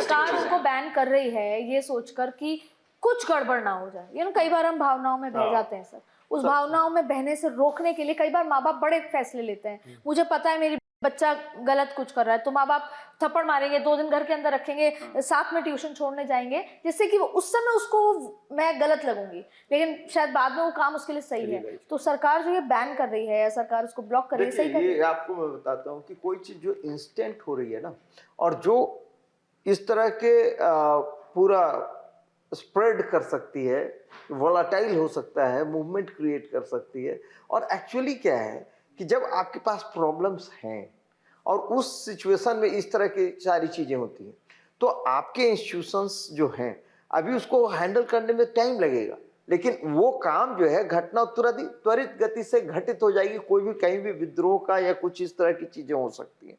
सरकार उनको बैन कर रही है ये सोचकर कि कुछ गड़बड़ ना हो जाए। कई बार हम भावनाओं में बह जाते हैं सर, उस भावनाओं में बहने से रोकने के लिए कई बार माँ बाप बड़े फैसले लेते हैं। मुझे पता है मेरी बच्चा गलत कुछ कर रहा है तो माँ बाप थप्पड़ मारेंगे, 2 दिन घर के अंदर रखेंगे, साथ में ट्यूशन छोड़ने जाएंगे, जिससे कि वो उस समय उसको मैं गलत लगूंगी, लेकिन शायद बाद में वो काम उसके लिए सही है। तो सरकार जो ये बैन कर रही है या सरकार उसको ब्लॉक कर रही है, सही कर रही है। ये आपको मैं बताता हूँ कि कोई चीज जो इंस्टेंट हो रही है ना, और जो इस तरह के पूरा स्प्रेड कर सकती है, वोलाटाइल हो सकता है, मूवमेंट क्रिएट कर सकती है। और एक्चुअली क्या है कि जब आपके पास प्रॉब्लम्स हैं और उस सिचुएशन में इस तरह की सारी चीजें होती हैं, तो आपके इंस्टीट्यूशंस जो हैं अभी उसको हैंडल करने में टाइम लगेगा, लेकिन वो काम जो है घटना त्वरित गति से घटित हो जाएगी। कोई भी कहीं भी विद्रोह का या कुछ इस तरह की चीजें हो सकती हैं।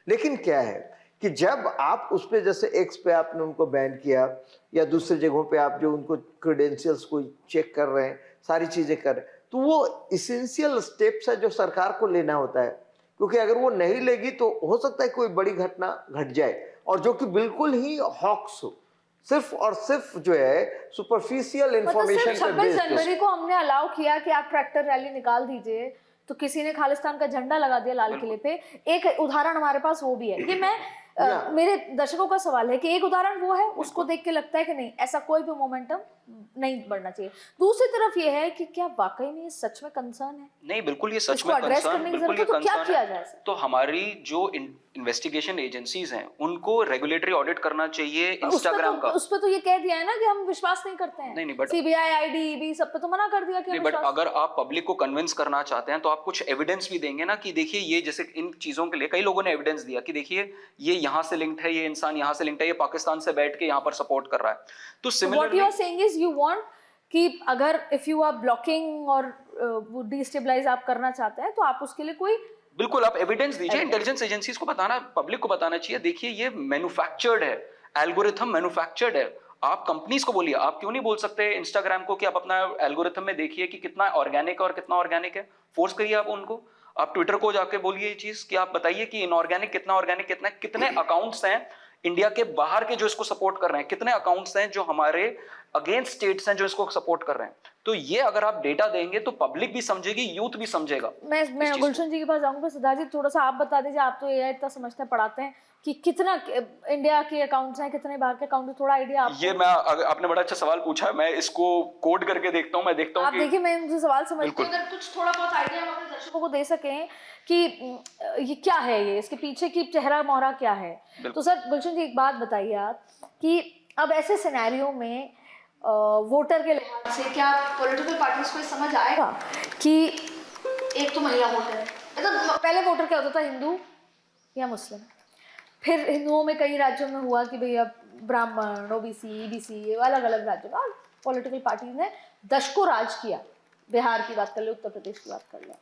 लेकिन क्या है कि जब आप उस पे जैसे एक्स पे आपने उनको बैन किया या दूसरे जगहों पे आप जो उनको क्रेडेंशियल्स को चेक कर रहे हैं, सारी चीजें कर रहे हैं, तो वो इसेंशियल स्टेप्स है जो सरकार को लेना होता है, क्योंकि अगर वो नहीं लेगी तो हो सकता है कोई बड़ी घटना घट जाए, और जो कि बिल्कुल ही हॉक्स हो, सिर्फ और सिर्फ जो है सुपरफिशियल इंफॉर्मेशन। 26 जनवरी को हमने अलाउ किया कि आप ट्रैक्टर रैली निकाल दीजिए, तो किसी ने खालिस्तान का झंडा लगा दिया लाल किले पे। एक उदाहरण हमारे पास वो भी है कि मैं मेरे दर्शकों का सवाल है कि एक उदाहरण वो है, उसको देख के लगता है कि नहीं ऐसा कोई भी मोमेंटम नहीं बढ़ना चाहिए। दूसरी तरफ ये है कि क्या वाकई में ये सच में कंसर्न है? नहीं, बिल्कुल ये सच में कंसर्न, बिल्कुल ये कंसर्न है। तो हमारी जो इन्वेस्टिगेशन एजेंसीज हैं उनको रेगुलेटरी ऑडिट करना चाहिए इंस्टाग्राम का। उस पे तो ये कह दिया है ना कि हम विश्वास नहीं करते हैं। नहीं, बट सीबीआई, आईडी, ईडी सब पे तो मना कर दिया कि नहीं, बट अगर आप पब्लिक को कन्विंस करना चाहते हैं तो आप कुछ एविडेंस भी देंगे ना कि देखिए ये, जैसे इन चीजों के लिए कई लोगों ने एविडेंस दिया कि देखिए ये यहाँ से लिंक्ड है, ये इंसान यहाँ से लिंक्ड है, ये पाकिस्तान से बैठ के यहाँ पर सपोर्ट कर रहा है। तो similarly what you are saying is you want कि अगर इफ यू आर ब्लॉकिंग और वो डिस्टेबलाइज आप करना चाहते हैं तो आप उसके लिए कोई बिल्कुल आप एविडेंस दीजिए। इंटेलिजेंस एजेंसीज को बताना, पब्लिक को बताना चाहिए, देखिए ये मैन्युफैक्चर्ड है, एल्गोरिथम मैन्युफैक्चर्ड है। आप कंपनीज को बोलिए, आप क्यों नहीं बोल सकते इंस्टाग्राम को कि आप अपना एल्गोरिथम में देखिए कि कितना ऑर्गेनिक है और कितना ऑर्गेनिक है। फोर्स करिए आप उनको। आप ट्विटर को जाके बोलिए ये चीज कि आप बताइए कि इनऑर्गेनिक कितना, ऑर्गेनिक कितना, कितने अकाउंट्स हैं इंडिया के बाहर के जो इसको सपोर्ट कर रहे हैं, कितने अकाउंट्स हैं जो हमारे अगेंस्ट स्टेट्स हैं जो इसको सपोर्ट कर रहे हैं। तो ये अगर आप डेटा देंगे तो पब्लिक भी समझेगी, यूथ भी समझेगा। मैं गुलशन जी के पास जाऊंगा। सिद्धार्थ जी थोड़ा सा आप बता दीजिए, आप तो एआई इतना समझते हैं, पढ़ाते हैं, कि कितना इंडिया के अकाउंट्स हैं, कितने बाहर के अकाउंट हैं, थोड़ा आइडिया आपको? ये मैं, आपने बड़ा अच्छा सवाल पूछा है, मैं इसको कोड करके देखता हूँ, मैं देखता हूँ। आप देखिए, मैं मुझे सवाल समझती हूँ, अगर कुछ थोड़ा बहुत आइडिया हम अपने दर्शकों को दे सकें कि ये क्या है, ये इसके पीछे की चेहरा मोहरा क्या है। तो सर गुलशन जी एक बात बताइए आप कि अब ऐसे सिनेरियो में वोटर के लिहाज से क्या पॉलिटिकल पार्टीज को समझ आएगा कि एक तो महिला वोटर है, मतलब पहले वोटर क्या होता था, हिंदू या मुस्लिम, फिर हिंदुओं में कई राज्यों में हुआ कि भैया ब्राह्मण, ओबीसी, ईबीसी, अलग अलग राज्यों का पॉलिटिकल पार्टीज ने दशकों राज किया। बिहार की बात कर ले, उत्तर प्रदेश की बात कर ले,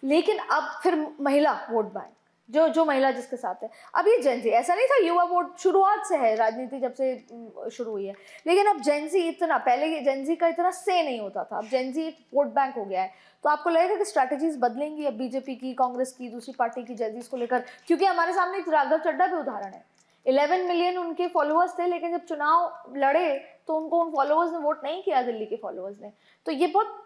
लेकिन अब फिर महिला वोट बैंक, जो महिला जिसके साथ है। अब ये जेंजी, ऐसा नहीं था युवा वोट शुरुआत से है, राजनीति जब से शुरू हुई है, लेकिन अब जेंजी इतना, पहले जेंजी का इतना से नहीं होता था, अब जेंजी एक वोट बैंक हो गया है। तो आपको लगेगा कि स्ट्रैटेजीज बदलेंगी अब बीजेपी की, कांग्रेस की, दूसरी पार्टी की जेंजीज को लेकर? क्योंकि हमारे सामने एक राघव चड्ढा भी उदाहरण है, 11 मिलियन उनके फॉलोअर्स थे, लेकिन जब चुनाव लड़े तो उनको उन फॉलोअर्स ने वोट नहीं किया, दिल्ली के फॉलोअर्स ने। तो ये बहुत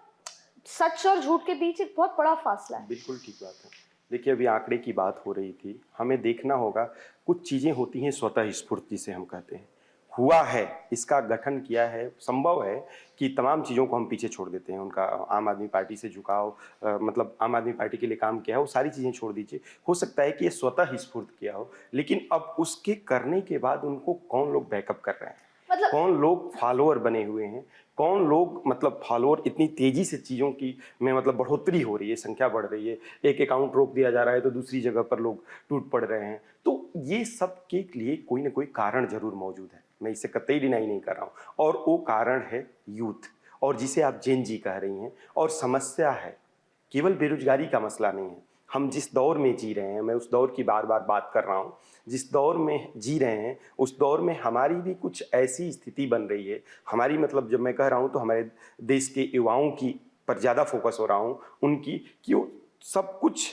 सच और झूठ के बीच एक बहुत बड़ा फासला है। बिल्कुल ठीक बात है। देखिए अभी आंकड़े की बात हो रही थी, हमें देखना होगा कुछ चीज़ें होती हैं स्वतः स्फूर्त जिसे हम कहते हैं, हुआ है, इसका गठन किया है, संभव है कि तमाम चीज़ों को हम पीछे छोड़ देते हैं। उनका आम आदमी पार्टी से झुकाव, मतलब आम आदमी पार्टी के लिए काम किया है, वो सारी चीज़ें छोड़ दीजिए। हो सकता है कि ये स्वतः स्फूर्त किया हो, लेकिन अब उसके करने के बाद उनको कौन लोग बैकअप कर रहे हैं, मतलब कौन लोग फॉलोअर बने हुए हैं, कौन लोग मतलब फॉलोअर, इतनी तेजी से चीज़ों की में मतलब बढ़ोतरी हो रही है, संख्या बढ़ रही है, एक अकाउंट रोक दिया जा रहा है तो दूसरी जगह पर लोग टूट पड़ रहे हैं। तो ये सब के लिए कोई ना कोई कारण जरूर मौजूद है, मैं इसे कतई डिनाई नहीं कर रहा हूँ, और वो कारण है यूथ, और जिसे आप जेन जी कह रही हैं। और समस्या है, केवल बेरोजगारी का मसला नहीं है, हम जिस दौर में जी रहे हैं, मैं उस दौर की बार बार बात कर रहा हूँ, जिस दौर में जी रहे हैं उस दौर में हमारी भी कुछ ऐसी स्थिति बन रही है, हमारी मतलब जब मैं कह रहा हूँ तो हमारे देश के युवाओं की पर ज़्यादा फोकस हो रहा हूँ, उनकी, कि वो सब कुछ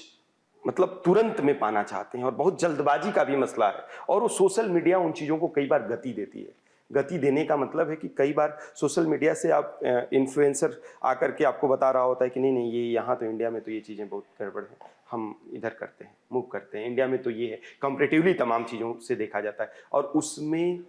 मतलब तुरंत में पाना चाहते हैं और बहुत जल्दबाजी का भी मसला है। और वो सोशल मीडिया उन चीज़ों को कई बार गति देती है। गति देने का मतलब है कि कई बार सोशल मीडिया से आप इन्फ्लुएंसर आकर के आपको बता रहा होता है कि नहीं नहीं ये यहाँ तो इंडिया में तो ये चीज़ें बहुत गड़बड़ है, हम इधर करते हैं, मूव करते हैं, इंडिया में तो ये है, कंपैरेटिवली तमाम चीज़ों से देखा जाता है। और उसमें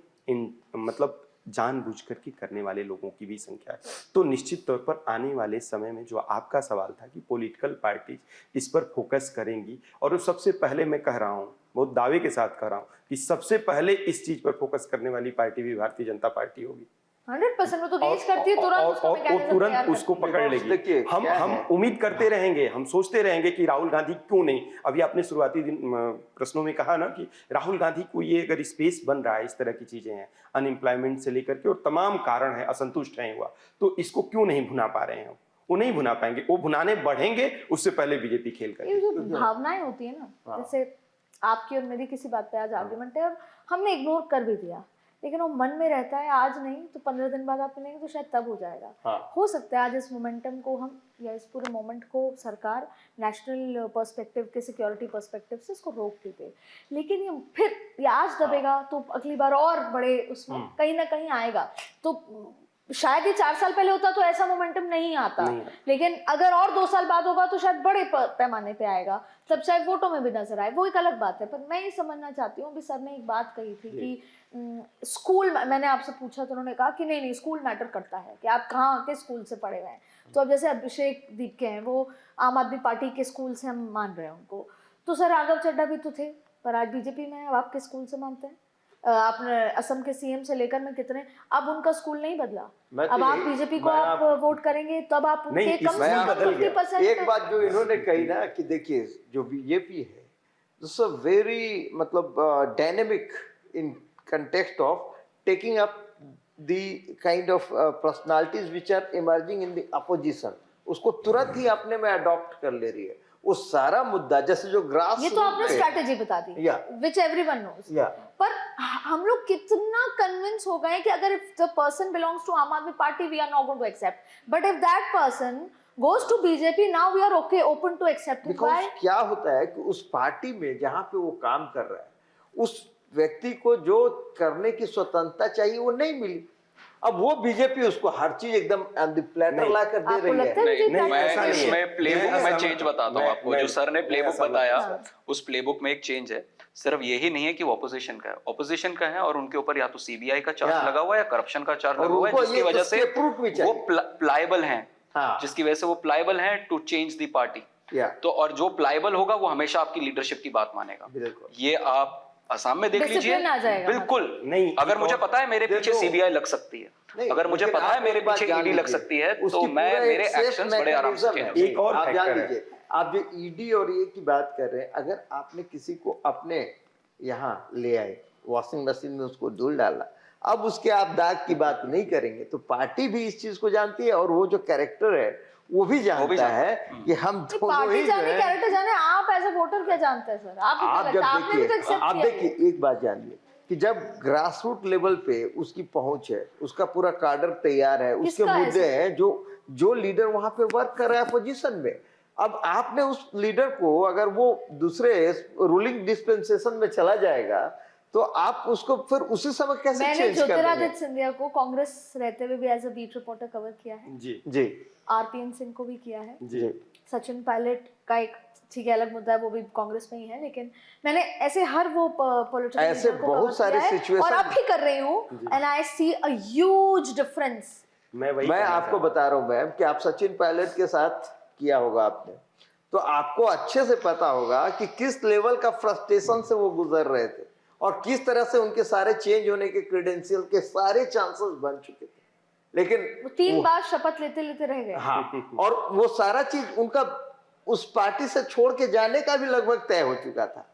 मतलब जानबूझकर के करने वाले लोगों की भी संख्या है। तो निश्चित तौर पर आने वाले समय में जो आपका सवाल था कि पॉलिटिकल पार्टी इस पर फोकस करेंगी, और सबसे पहले मैं कह रहा हूँ, बहुत दावे के साथ कह रहा हूँ कि सबसे पहले इस चीज पर फोकस करने वाली पार्टी भी भारतीय जनता पार्टी होगी। 100% वो तो गेज करती है तुरंत, और तुरंत उसको पकड़ लेगी। हम उम्मीद करते रहेंगे, हम सोचते रहेंगे कि राहुल गांधी क्यों नहीं। अभी आपने शुरुआती प्रश्नों में कहा ना कि राहुल गांधी को ये अगर स्पेस बन रहा है, इस तरह की चीजें हैं, अनएम्प्लॉयमेंट से लेकर के और तमाम कारण है, असंतुष्ट है हुआ, तो इसको क्यों नहीं भुना पा रहे हैं? वो नहीं भुना पाएंगे, वो भुनाने बढ़ेंगे, उससे पहले बीजेपी खेल करेगी। ये जो भावनाएं होती है ना, जैसे आपकी और मेरी किसी बात पे आज आर्ग्यूमेंट है, अब हमने इग्नोर कर भी दिया, लेकिन वो मन में रहता है, आज नहीं तो 15 दिन बाद आप मिलेंगे तो शायद तब हो जाएगा। हो सकता है आज इस मोमेंटम को हम, या इस पूरे मोमेंट को सरकार नेशनल पर्सपेक्टिव के, सिक्योरिटी पर्सपेक्टिव से इसको रोक देते, लेकिन ये फिर ये आज दबेगा तो अगली बार और बड़े उसमें कहीं ना कहीं आएगा। तो शायद ये 4 साल पहले होता तो ऐसा मोमेंटम नहीं आता, लेकिन अगर और 2 साल बाद होगा तो शायद बड़े पैमाने पे आएगा, तब शायद वोटों में भी नजर आए, वो एक अलग बात है। पर मैं ये समझना चाहती हूँ, अभी सर ने एक बात कही थी कि स्कूल, मैंने आपसे पूछा तो उन्होंने कहा कि नहीं नहीं स्कूल मैटर करता है, कि आप कहाँ के स्कूल से पढ़े हुए हैं। तो अब जैसे अभिषेक दीप के हैं, वो आम आदमी पार्टी के स्कूल से हम मान रहे हैं उनको, तो सर राघव चड्ढा भी तो थे, पर आज बीजेपी में है, अब आप किस स्कूल से मानते हैं? आपने असम के सीएम से लेकर में कितने, अब उनका स्कूल नहीं बदला, अब आप बीजेपी को आप वोट करेंगे तब आप उनके कम से कम 50%। एक बात जो इन्होंने कही ना कि देखिए जो बीजेपी है, दिस अ वेरी मतलब dynamic in context of taking up the kind of personalities which are emerging in the opposition, उसको तुरंत ही अपने में अडॉप्ट कर ले रही है। वो सारा मुद्दा जैसे जो ग्रास, ये तो आपने स्ट्रैटेजी बता दी, which everyone knows, पर हम लोग कितना कन्विंस हो गए कि अगर if the person belongs to आम आदमी party we are not going to accept, but if that person goes to BJP now we are okay, open to accept it. Because क्या होता है कि उस पार्टी में जहाँ पे वो काम कर रहा है, उस व्यक्ति को जो करने की स्वतंत्रता चाहिए वो नहीं मिली। अब वो बीजेपी उसको हर चीज एकदम ऑन द प्लेटर ला कर दे रही है। मैं इसमें प्लेबुक में चेंज बताता हूँ आपको, जो सर ने प्लेबुक बताया उस प्लेबुक में एक चेंज है। सिर्फ यही नहीं है कि वो ऑपोजिशन का है, ऑपोजिशन का है और उनके ऊपर या तो सीबीआई का चार्ज लगा हुआ है या करप्शन का चार्ज लगा हुआ है, जिसकी वजह से वो प्लायबल हैं, जिसकी वजह से वो प्लायबल हैं टू चेंज द पार्टी। तो और जो प्लायबल होगा वो हमेशा आपकी लीडरशिप की बात मानेगा। ये आप असम में देख लीजिए, बिल्कुल नहीं। अगर मुझे पता है मेरे पीछे सीबीआई लग सकती है, अगर मुझे पता है मेरे पीछे ईडी लग सकती है, तो मैं मेरे एक्शंस बड़े आराम से चेंज। एक और आप जान लीजिए, आप जो ईडी और ये की बात कर रहे हैं, अगर आपने किसी को अपने यहाँ ले आए, वॉशिंग मशीन में उसको धुल डाला, अब उसके आप दाग की बात नहीं करेंगे, तो पार्टी भी इस चीज को जानती है और वो जो कैरेक्टर है वो भी जानता है कि हम पार्टी जाने, कैरेक्टर जाने, आप एज ए वोटर क्या जानते हैं सर? आप जब देखिए एक बात जानिए कि जब ग्रास रूट लेवल पे उसकी पहुंच है, उसका पूरा कार्डर तैयार है, उसके मुद्दे हैं, जो लीडर वहां पे वर्क कर रहा है पोजीशन में, अब आपने उस लीडर को, अगर वो दूसरे रूलिंग डिस्पेंसेशन में चला जाएगा तो आप उसको फिर उसी समय कैसे चेंज कर देंगे? मैंने ज्योतिरादित्य सिंधिया को कांग्रेस रहते हुए भी as a beat reporter cover किया है जी, आरपीएन सिंह को भी किया है जी, सचिन पायलट का एक ठीक है अलग मुद्दा है, वो भी कांग्रेस में ही है, लेकिन मैंने ऐसे हर वो पॉलिटिकल ऐसे बहुत सारे सिचुएशन और अब भी कर रही हूँ, and I see a huge difference. मैं आपको बता रहा हूँ मैम कि आप सचिन पायलट के साथ किया होगा आपने, तो आपको अच्छे से पता होगा कि किस लेवल का फ्रस्ट्रेशन से वो गुजर रहे थे और किस तरह से उनके सारे चेंज होने के क्रेडेंशियल के सारे चांसेस बन चुके थे, लेकिन 3 बार शपथ लेते लेते रह गए। हाँ, और वो सारा चीज उनका उस पार्टी से छोड़ के जाने का भी लगभग तय हो चुका था।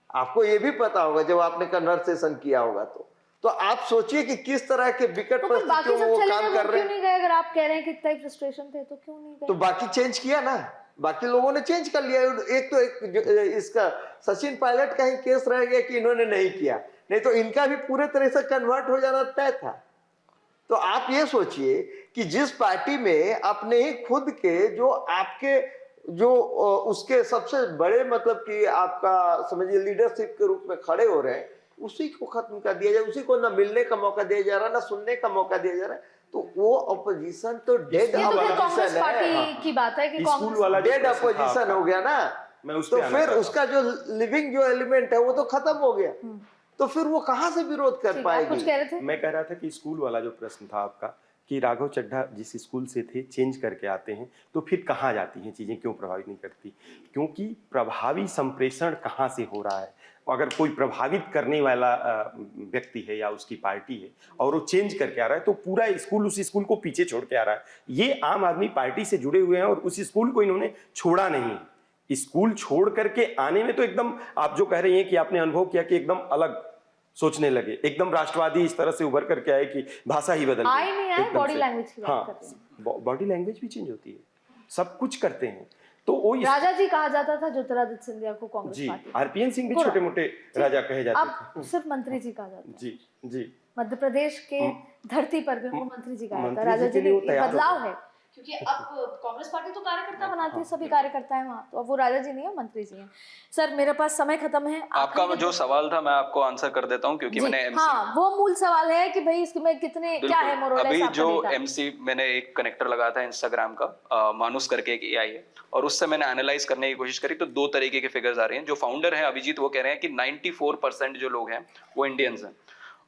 आपको ये भी पता होगा जब आपने कन्वर्सेशन किया होगा, तो आप सोचिए कि किस तरह के विकट परिस्थितियों में वो काम कर रहे हैं। क्यों नहीं गए? अगर आप कह रहे हैं कि इतना फ्रस्ट्रेशन थे तो क्यों नहीं गए? तो बाकी चेंज किया ना, बाकी लोगों ने चेंज कर लिया। एक इसका सचिन पायलट का ही केस रह गया कि इन्होंने नहीं किया, नहीं तो इनका भी पूरे तरह से कन्वर्ट हो जाना तय था। तो आप ये सोचिए कि जिस पार्टी में अपने ही खुद के जो आपके जो उसके सबसे बड़े मतलब कि आपका समझिए लीडरशिप के रूप में खड़े हो रहे हैं, उसी को खत्म कर दिया जाए, उसी को ना मिलने का मौका दिया जा रहा, ना सुनने का मौका दिया जा रहा है। तो वो अपोजिशन तो डेड ये तो फिर कांग्रेस अपोजिशन पार्टी है, की बात है कि स्कूल कांग्रेस वाला जो डेड प्रश्न था अपोजिशन आपका, हो गया ना। मैं उस तो पे आना फिर चाहता हूं। उसका जो लिविंग जो एलिमेंट है वो तो खत्म हो गया, तो फिर वो कहाँ से विरोध कर ठीक है, आप पाएगी? कुछ कह रहे थे? मैं कह रहा था कि स्कूल वाला जो प्रश्न था आपका, कि राघव चड्ढा जिस स्कूल से थे चेंज करके आते हैं तो फिर कहाँ जाती हैं चीज़ें, क्यों प्रभावित नहीं करती? क्योंकि प्रभावी संप्रेषण कहाँ से हो रहा है। अगर कोई प्रभावित करने वाला व्यक्ति है या उसकी पार्टी है और वो चेंज करके आ रहा है तो पूरा स्कूल उस स्कूल को पीछे छोड़ के आ रहा है। ये आम आदमी पार्टी से जुड़े हुए हैं और उस स्कूल को इन्होंने छोड़ा नहीं। स्कूल छोड़ करके आने में तो एकदम आप जो कह रही हैं कि आपने अनुभव किया कि एकदम अलग सोचने लगे, एकदम राष्ट्रवादी इस तरह से उभर करके आए कि भाषा ही बदल आए नहीं आए, एकदम बॉडी से। लैंग्वेज की बात हाँ, कर रहे हैं। बॉडी लैंग्वेज भी चेंज होती है, सब कुछ करते हैं। तो वो राजा जी कहा जाता था ज्योतिरादित्य सिंधिया को कांग्रेस जी, पार्टी। आरपीएन सिंह भी थोड़ा- छोटे मोटे राजा कहे जाते अब सिर्फ मंत्री जी कहा जाता है। थे। जी जी, मध्य प्रदेश के धरती पर भी उनको मंत्री जी कहा जाता है। मंत्री जी राजा के जी लिए वो ने तैयार हो बदलाव गए। है, क्योंकि अब कांग्रेस पार्टी तो कार्यकर्ता बनाती है, सभी कार्यकर्ता है वहाँ, तो अब वो राजा जी नहीं है, मंत्री जी हैं। सर मेरे पास समय खत्म है। आपका जो सवाल था मैं आपको आंसर कर देता हूं क्योंकि जी, मैंने MC हाँ वो मूल सवाल है कि भाई इसमें कितने क्या है मोरलेस अभी आपका जो डेटा? MC मैंने एक कनेक्टर लगाया था इंस्टाग्राम का, मानुस करके एक AI है, और उससे मैंने एनालाइज करने की कोशिश करी तो दो तरीके के फिगर्स आ रहे हैं। जो फाउंडर है अभिजीत वो कह रहे हैं कि 94% जो लोग हैं वो इंडियंस हैं,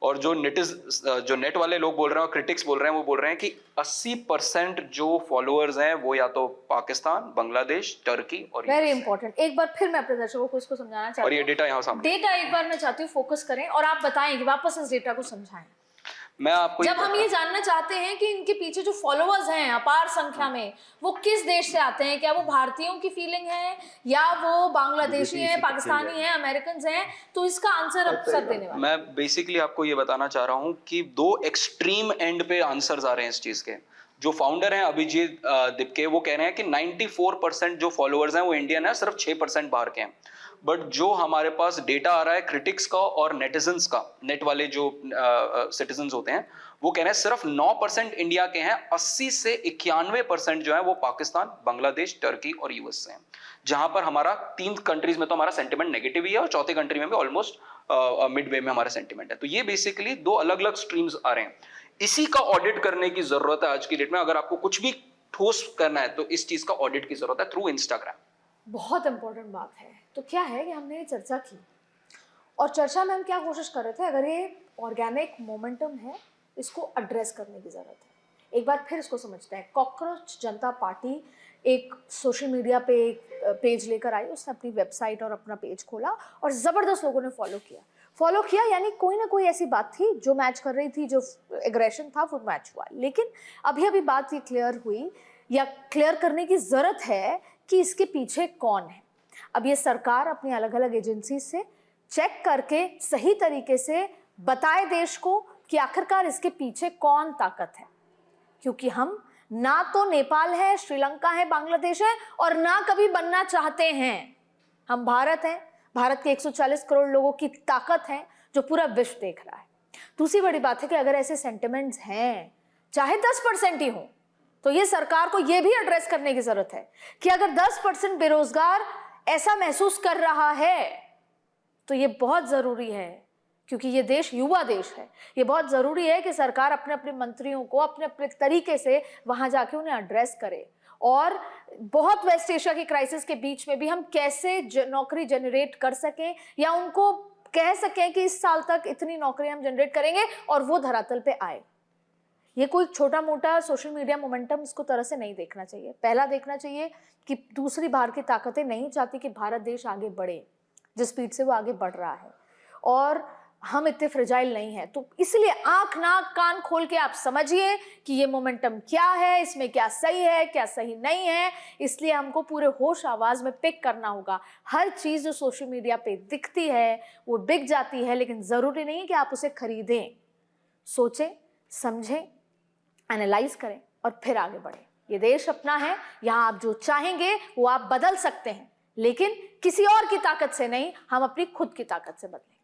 और जो नेट वाले लोग बोल रहे हैं और क्रिटिक्स बोल रहे हैं वो बोल रहे हैं कि 80% जो फॉलोअर्स हैं वो या तो पाकिस्तान, बांग्लादेश, टर्की और वेरी इंपॉर्टेंट। एक बार फिर मैं अपने दर्शकों को इसको समझाना चाहती हूँ, और ये डेटा यहाँ सामने, डेटा एक बार मैं चाहती हूँ फोकस करें और आप बताएं कि वापस इस डेटा को समझाएं। मैं आपको जब हम ये जानना चाहते हैं कि इनके पीछे जो फॉलोअर्स हैं अपार संख्या में, वो किस देश से आते हैं, क्या वो भारतीयों की फीलिंग है या वो बांग्लादेशी हैं, पाकिस्तानी हैं, अमेरिकन हैं, तो इसका आंसर अब सर देने वाले। मैं बेसिकली आपको ये बताना चाह रहा हूँ कि दो एक्सट्रीम एंड पे आंसर्स आ रहे हैं इस चीज के। जो फाउंडर हैं अभिजीत दिपके वो कह रहे हैं कि 94% जो फॉलोअर्स हैं वो इंडियन है, सिर्फ 6% बाहर के हैं। बट जो हमारे पास डेटा आ रहा है क्रिटिक्स का और नेटिजन्स का, नेट वाले जो सिटीजन्स होते हैं, वो कह रहे हैं सिर्फ 9% इंडिया के हैं, 80 से 91% जो है वो पाकिस्तान, बांग्लादेश, टर्की और यूएस से हैं। जहां पर हमारा 3 कंट्रीज में तो हमारा सेंटिमेंट नेगेटिव ही है और चौथे कंट्री में भी ऑलमोस्ट मिड वे में हमारा सेंटिमेंट है। तो ये बेसिकली दो अलग अलग स्ट्रीम्स आ रहे हैं। इसी का ऑडिट करने की जरूरत है आज की डेट में। अगर आपको कुछ भी ठोस करना है तो इस चीज का ऑडिट की जरूरत है थ्रू इंस्टाग्राम। बहुत इंपॉर्टेंट बात है। तो क्या है कि हमने ये चर्चा की और चर्चा में हम क्या कोशिश कर रहे थे, अगर ये ऑर्गेनिक मोमेंटम है इसको एड्रेस करने की जरूरत है। एक बार फिर इसको समझते हैं। कॉकरोच जनता पार्टी एक सोशल मीडिया पे एक पेज लेकर आई, उसने अपनी वेबसाइट और अपना पेज खोला और ज़बरदस्त लोगों ने फॉलो किया, यानी कोई ना कोई ऐसी बात थी जो मैच कर रही थी, जो एग्रेशन था वो मैच हुआ। लेकिन अभी बात ये क्लियर हुई या क्लियर करने की ज़रूरत है कि इसके पीछे कौन है। अब ये सरकार अपनी अलग अलग एजेंसी से चेक करके सही तरीके से बताए देश को कि आखिरकार इसके पीछे कौन ताकत है, क्योंकि हम ना तो नेपाल है, श्रीलंका है, बांग्लादेश है और ना कभी बनना चाहते हैं। हम भारत हैं, भारत के 140 करोड़ लोगों की ताकत है जो पूरा विश्व देख रहा है। दूसरी बड़ी बात है कि अगर ऐसे सेंटिमेंट्स हैं, चाहे 10% ही हो, तो ये सरकार को ये भी एड्रेस करने की जरूरत है कि अगर 10% बेरोजगार ऐसा महसूस कर रहा है तो ये बहुत जरूरी है, क्योंकि ये देश युवा देश है। ये बहुत जरूरी है कि सरकार अपने अपने मंत्रियों को अपने अपने तरीके से वहां जाके उन्हें एड्रेस करे। और बहुत वेस्ट एशिया की क्राइसिस के बीच में भी हम कैसे नौकरी जनरेट कर सकें या उनको कह सकें कि इस साल तक इतनी नौकरी हम जनरेट करेंगे और वो धरातल पे आए। ये कोई छोटा मोटा सोशल मीडिया मोमेंटम इसको तरह से नहीं देखना चाहिए। पहला देखना चाहिए कि दूसरी बाहर की ताकतें नहीं चाहती कि भारत देश आगे बढ़े जिस स्पीड से वो आगे बढ़ रहा है, और हम इतने फ्रेजाइल नहीं हैं। तो इसलिए आंख नाक कान खोल के आप समझिए कि ये मोमेंटम क्या है, इसमें क्या सही है क्या सही नहीं है। इसलिए हमको पूरे होश आवाज में पिक करना होगा। हर चीज जो सोशल मीडिया पे दिखती है वो बिक जाती है, लेकिन जरूरी नहीं है कि आप उसे खरीदें। सोचें, समझें, एनालाइज करें और फिर आगे बढ़ें। ये देश अपना है, यहाँ आप जो चाहेंगे वो आप बदल सकते हैं, लेकिन किसी और की ताकत से नहीं, हम अपनी खुद की ताकत से बदलें।